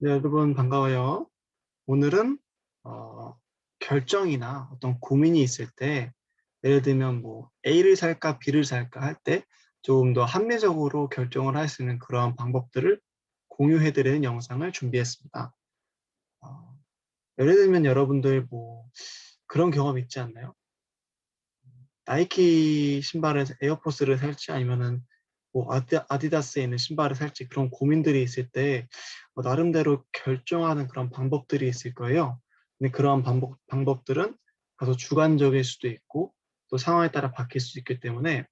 네, 여러분 반가워요. 오늘은 결정이나 어떤 고민이 있을 때 예를 들면 뭐 A를 살까 B를 살까 할 때 조금 더 합리적으로 결정을 할 수 있는 그러한 방법들을 공유해드리는 영상을 준비했습니다. 어, 예를 들면 여러분들 뭐 그런 경험 있지 않나요? 나이키 신발을 에어포스를 살지 아니면은 뭐 아디다스에 있는 신발을 살지 그런 고민들이 있을 때 나름대로 결정하는 그런 방법들이 있을 거예요. 근데 그러한 방법들은 다소 주관적일 수도 있고 또 상황에 따라 바뀔 수 있기 때문에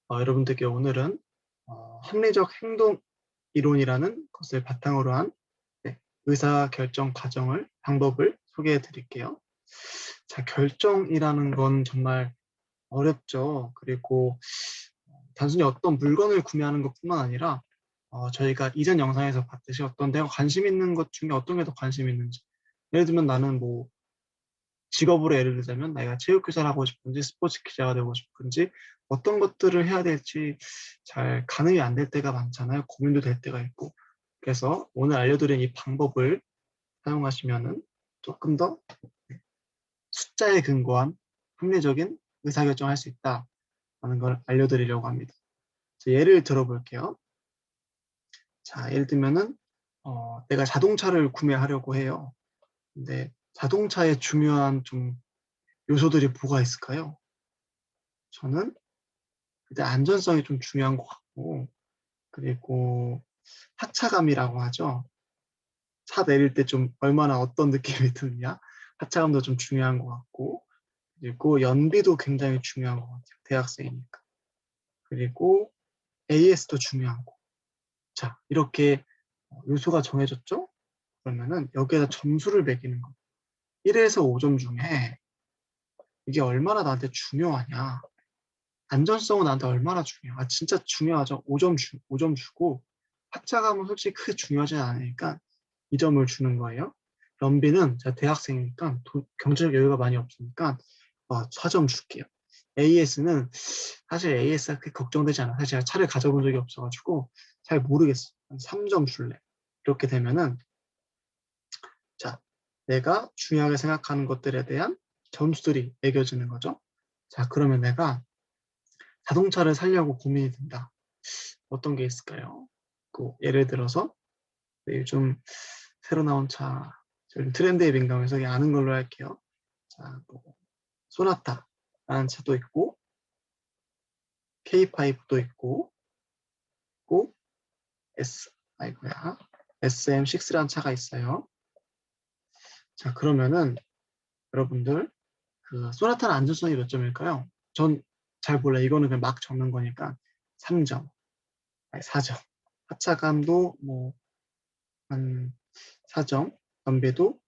여러분들께 오늘은 합리적 행동 이론이라는 것을 바탕으로 한 네, 의사결정 과정을 방법을 소개해 드릴게요. 자, 결정이라는 건 정말 어렵죠. 그리고 단순히 어떤 물건을 구매하는 것뿐만 아니라 저희가 이전 영상에서 봤듯이 어떤 내가 관심 있는 것 중에 어떤 게 더 관심 있는지, 예를 들면 나는 뭐 직업으로 예를 들자면 내가 체육교사를 하고 싶은지 스포츠 기자가 되고 싶은지 어떤 것들을 해야 될지 잘 가늠이 안 될 때가 많잖아요. 고민도 될 때가 있고. 그래서 오늘 알려드린 이 방법을 사용하시면은 조금 더 숫자에 근거한 합리적인 의사결정을 할 수 있다라는 걸 알려드리려고 합니다. 예를 들어볼게요. 자, 예를 들면은 내가 자동차를 구매하려고 해요. 근데 자동차에 중요한 좀 요소들이 뭐가 있을까요? 저는 일단 안전성이 좀 중요한 것 같고, 그리고 하차감이라고 하죠. 차 내릴 때 좀 얼마나 어떤 느낌이 드느냐, 하차감도 좀 중요한 것 같고, 그리고 연비도 굉장히 중요한 것 같아요. 대학생이니까. 그리고 AS도 중요하고. 자, 이렇게 요소가 정해졌죠? 그러면은 여기에다 점수를 매기는 거. 1에서 5점 중에 이게 얼마나 나한테 중요하냐. 안전성은 나한테 얼마나 중요해. 아, 진짜 중요하죠. 5점 주고, 하차감은 솔직히 크게 중요하지 않으니까 2점을 주는 거예요. 연비는 제가 대학생이니까 경제적 여유가 많이 없으니까 4점 줄게요. AS는 사실 AS가 그렇게 걱정되지 않아. 사실 제가 차를 가져본 적이 없어가지고 잘 모르겠어. 한 3점 줄래. 이렇게 되면은 자, 내가 중요하게 생각하는 것들에 대한 점수들이 매겨지는 거죠. 자, 그러면 내가 자동차를 사려고 고민이 된다. 어떤 게 있을까요? 예를 들어서 요즘 새로 나온 차, 좀 트렌드에 민감해서 그냥 아는 걸로 할게요. 자, 뭐 소나타라는 차도 있고 K5도 있고 꼭 아이고야 SM6라는 차가 있어요. 자, 그러면은 여러분들 그 소나타는 안전성이 몇 점일까요? 전 잘 몰라. 이거는 그냥 막 적는 거니까 3점, 아니 4점. 하차감도 뭐 한 4점, 연비도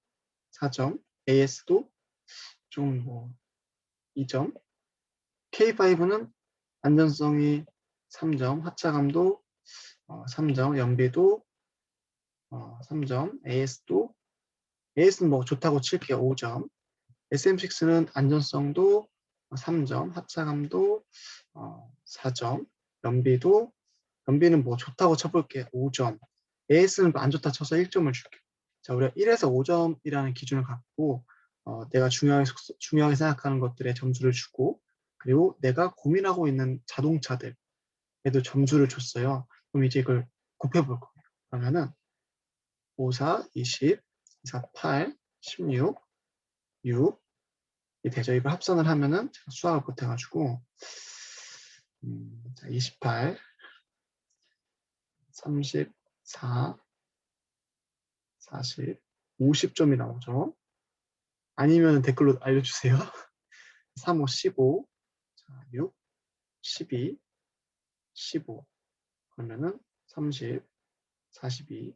4점, AS도 좀 뭐 2점, K5는 안전성이 3점, 하차감도 3점, 연비도 3점, AS는 뭐 좋다고 칠게요. 5점. SM6는 안전성도 3점, 하차감도 4점, 연비도 연비는 뭐 좋다고 쳐볼게요. 5점. AS는 안 좋다 쳐서 1점을 줄게요. 자, 우리가 1에서 5점이라는 기준을 갖고 내가 중요하게 생각하는 것들에 점수를 주고 그리고 내가 고민하고 있는 자동차들에도 점수를 줬어요. 그럼 이제 이걸 곱해볼 거예요. 그러면은 5, 4, 20, 4, 8, 16, 6 이 되죠. 이걸 합산을 하면은 제가 수학을 못해가지고 28, 34, 40, 50점이 나오죠. 아니면 댓글로 알려주세요. 3, 5, 15, 자, 6, 12, 15 그러면은 30, 42,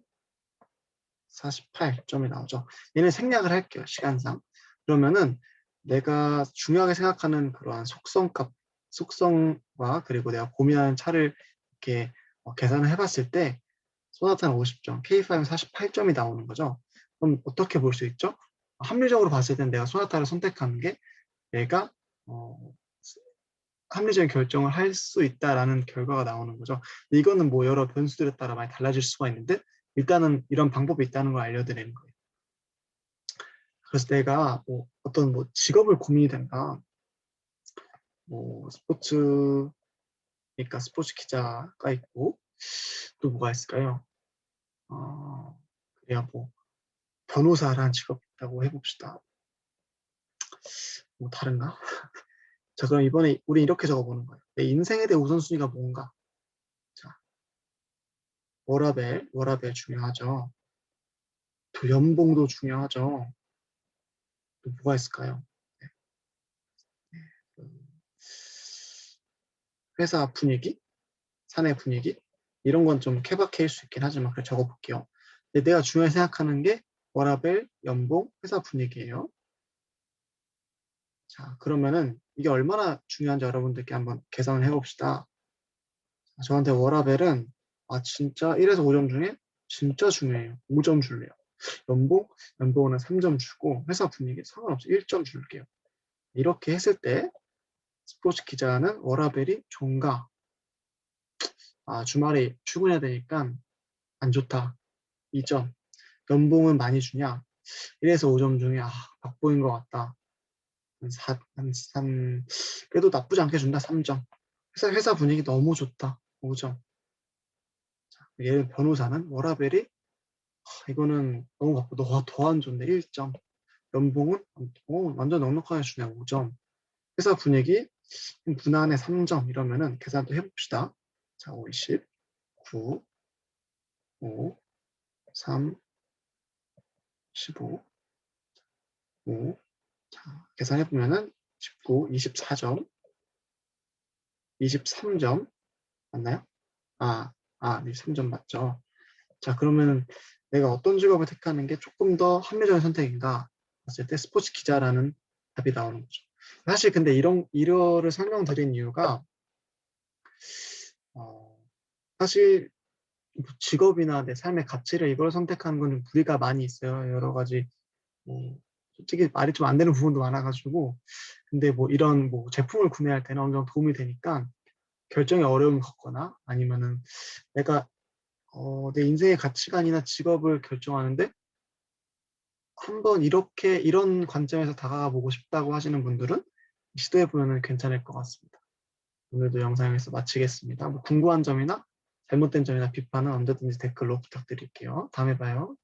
48점이 나오죠. 얘는 생략을 할게요. 시간상. 그러면은 내가 중요하게 생각하는 그러한 속성과 그리고 내가 고민하는 차를 이렇게 계산을 해봤을 때 소나타는 50점, K5는 48점이 나오는 거죠. 그럼 어떻게 볼 수 있죠? 합리적으로 봤을 땐 내가 소나타를 선택하는 게 내가 어, 합리적인 결정을 할 수 있다라는 결과가 나오는 거죠. 이거는 뭐 여러 변수들에 따라 많이 달라질 수가 있는데 일단은 이런 방법이 있다는 걸 알려드리는 거예요. 그래서 내가 뭐 어떤 뭐 직업을 고민이 된다. 뭐 그러니까 스포츠 기자가 있고 또 뭐가 있을까요? 그래야 뭐 변호사라는 직업이 있다고 해봅시다. 뭐 다른가? 자, 그럼 이번에 우리 이렇게 적어보는 거예요. 내 인생에 대해 우선순위가 뭔가? 자, 워라밸 중요하죠. 또 연봉도 중요하죠. 또 뭐가 있을까요? 네, 그 회사 분위기, 사내 분위기 이런 건 좀 케바케일 수 있긴 하지만 그래 적어볼게요. 근데 내가 중요하게 생각하는 게 워라밸, 연봉, 회사 분위기예요. 자, 그러면은 이게 얼마나 중요한지 여러분들께 한번 계산을 해봅시다. 저한테 워라밸은 진짜 1에서 5점 중에 진짜 중요해요. 5점 줄래요. 연봉? 연봉은 3점 주고 회사 분위기 상관없이 1점 줄게요. 이렇게 했을 때 스포츠 기자는 워라밸이 좋은가? 주말에 출근해야 되니까 안 좋다. 2점. 연봉은 많이 주냐? 1에서 5점 중에 박보인 것 같다. 한 3, 그래도 나쁘지 않게 준다. 3점. 회사 분위기 너무 좋다. 5점. 얘는 변호사는 워라밸이 이거는 너무 바쁘다. 더 안 좋네. 1점. 연봉은 완전 넉넉하게 주네. 5점. 회사 분위기 무난해 3점 이러면은 계산도 해봅시다. 자, 5, 20, 9, 5, 3, 15, 5. 자, 계산해보면은 19, 24점, 23점 맞나요? 아, 23점 맞죠? 자, 그러면 내가 어떤 직업을 택하는 게 조금 더 합리적인 선택인가 봤을 때 스포츠 기자라는 답이 나오는 거죠. 사실 근데 이거를 설명드린 이유가 어, 사실 직업이나 내 삶의 가치를 이걸 선택하는 거는 무리가 많이 있어요. 여러 가지 뭐 솔직히 말이 좀 안 되는 부분도 많아가지고 근데 뭐 이런 뭐 제품을 구매할 때는 어느 정도 도움이 되니까 결정에 어려움을 겪거나 아니면은 내가 내 인생의 가치관이나 직업을 결정하는데 한번 이런 관점에서 다가가 보고 싶다고 하시는 분들은 시도해보면 괜찮을 것 같습니다. 오늘도 영상에서 마치겠습니다. 뭐 궁금한 점이나 잘못된 점이나 비판은 언제든지 댓글로 부탁드릴게요. 다음에 봐요.